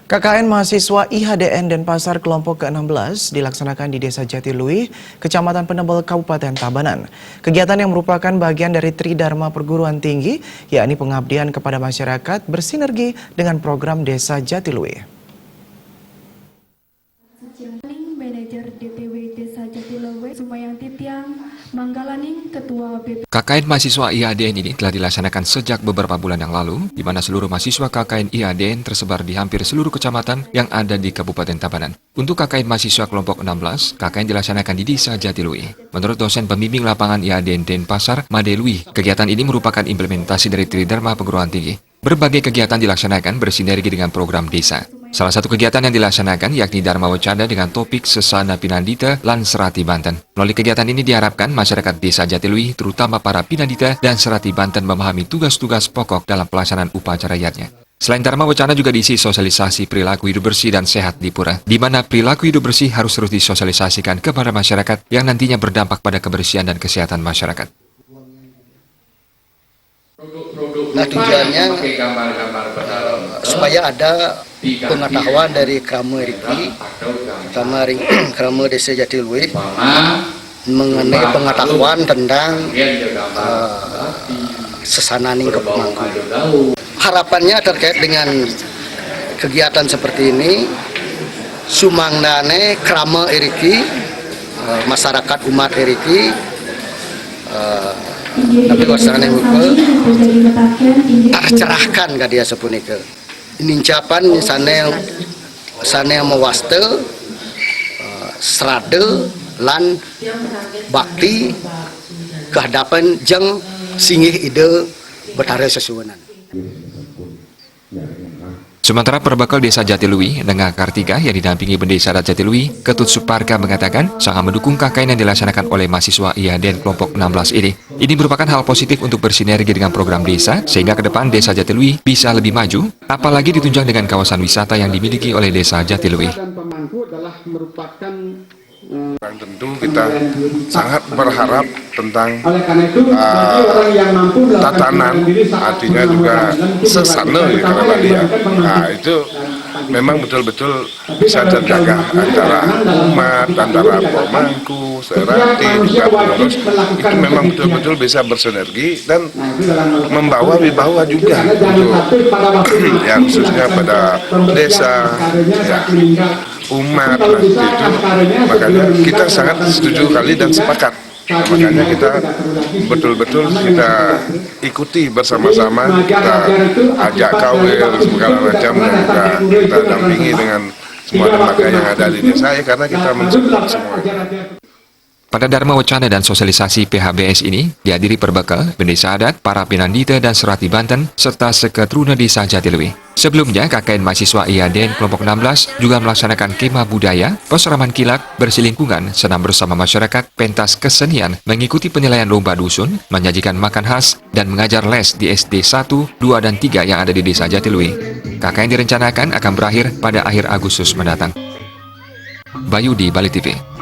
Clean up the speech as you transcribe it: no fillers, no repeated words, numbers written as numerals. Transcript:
KKN mahasiswa IHDN Denpasar kelompok ke-16 dilaksanakan di Desa Jatiluwih, Kecamatan Penebel, Kabupaten Tabanan. Kegiatan yang merupakan bagian dari Tridharma Perguruan Tinggi, yakni pengabdian kepada masyarakat bersinergi dengan program Desa Jatiluwih. Manajer DTW Desa Jatiluwih, Sumayang Titiang, Manggalaning, Ketua BP. KKN mahasiswa IHDN ini telah dilaksanakan sejak beberapa bulan yang lalu, di mana seluruh mahasiswa KKN IHDN tersebar di hampir seluruh kecamatan yang ada di Kabupaten Tabanan. Untuk KKN mahasiswa kelompok 16, KKN dilaksanakan di Desa Jatiluwih. Menurut dosen pembimbing lapangan IHDN Denpasar, Made Lui, kegiatan ini merupakan implementasi dari Tridharma Perguruan Tinggi. Berbagai kegiatan dilaksanakan bersinergi dengan program desa. Salah satu kegiatan yang dilaksanakan yakni Dharma Wacana dengan topik Sesana Pinandita lan Serati Banten. Melalui kegiatan ini diharapkan masyarakat Desa Jatiluwih, terutama para Pinandita dan Serati Banten memahami tugas-tugas pokok dalam pelaksanaan upacara yatnya. Selain Dharma Wacana juga diisi sosialisasi perilaku hidup bersih dan sehat di Pura, di mana perilaku hidup bersih harus terus disosialisasikan kepada masyarakat yang nantinya berdampak pada kebersihan dan kesehatan masyarakat. Nah, tujuannya supaya ada pengetahuan dari Krama Riki, Krama Desa Jatiluwih mengenai pengetahuan tentang sesananing kepemangku. Harapannya terkait dengan kegiatan seperti ini, sumangdane Krama Riki, masyarakat umat Riki, tapi wasana hukum tercerahkan ke dia sepunika. Nincapan sana mewaste serade lan bakti kehadapan jeng singgih ide betara sesuanan. Sementara Perbekal Desa Jatiluwih, Nengah Kartika yang didampingi Bendesa Adat Jatiluwih, Ketut Suparka mengatakan sangat mendukung KKN yang dilaksanakan oleh mahasiswa IHDN kelompok 16 ini. Ini merupakan hal positif untuk bersinergi dengan program desa, sehingga ke depan Desa Jatiluwih bisa lebih maju, apalagi ditunjang dengan kawasan wisata yang dimiliki oleh Desa Jatiluwih. Dan tentu kita sangat berharap tentang tatanan, artinya juga sesana ya, nah itu memang betul-betul bisa terjaga antara umat, antara pemangku, serati, juga penerus, itu memang betul-betul bisa bersinergi dan membawa wibawa juga untuk yang khususnya pada desa, ya, umat nanti itu. Makanya kita sangat setuju kali dan sepakat. Nah, makanya kita betul-betul kita ikuti bersama-sama, kita ajak kawin segala macam dan juga kita dampingi dengan semua lembaga yang ada di desa ya, karena kita mensupport semuanya. Pada Dharma Wacana dan sosialisasi PHBS ini dihadiri Perbekal, Bendesa Adat, para Pinandita dan Serati Banten, serta Seketruna Desa Jatiluwih. Sebelumnya, KKN mahasiswa IHDN kelompok 16 juga melaksanakan kemah budaya, posraman kilat, bersih lingkungan, senam bersama masyarakat, pentas kesenian, mengikuti penilaian lomba dusun, menyajikan makan khas, dan mengajar les di SD 1, 2, dan 3 yang ada di Desa Jatiluwih. KKN direncanakan akan berakhir pada akhir Agustus mendatang. Bayu di Bali TV.